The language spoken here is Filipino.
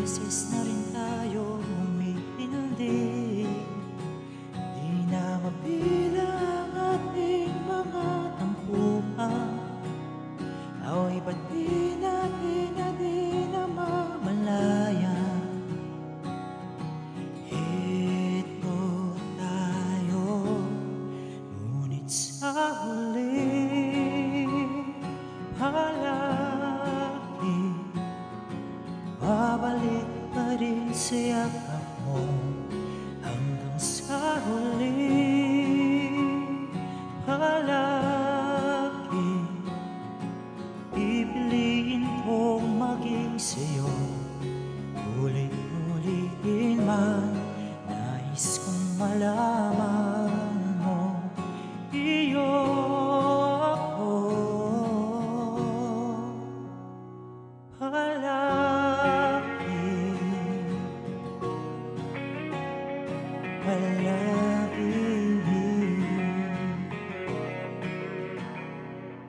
beses na rin tayo umiintindi. Di na mabilang ating mga tampuhan. Ako'y ba't di natin na di namamalayan? Ito tayo, ngunit sa huli palagi babalik pa rin sa yakap mo. Hanggang sa huli palagi pipiliin kong maging sa'yo. Ulit-ulitin man, nais kong malaman mo, iyo ako palagi, palagi.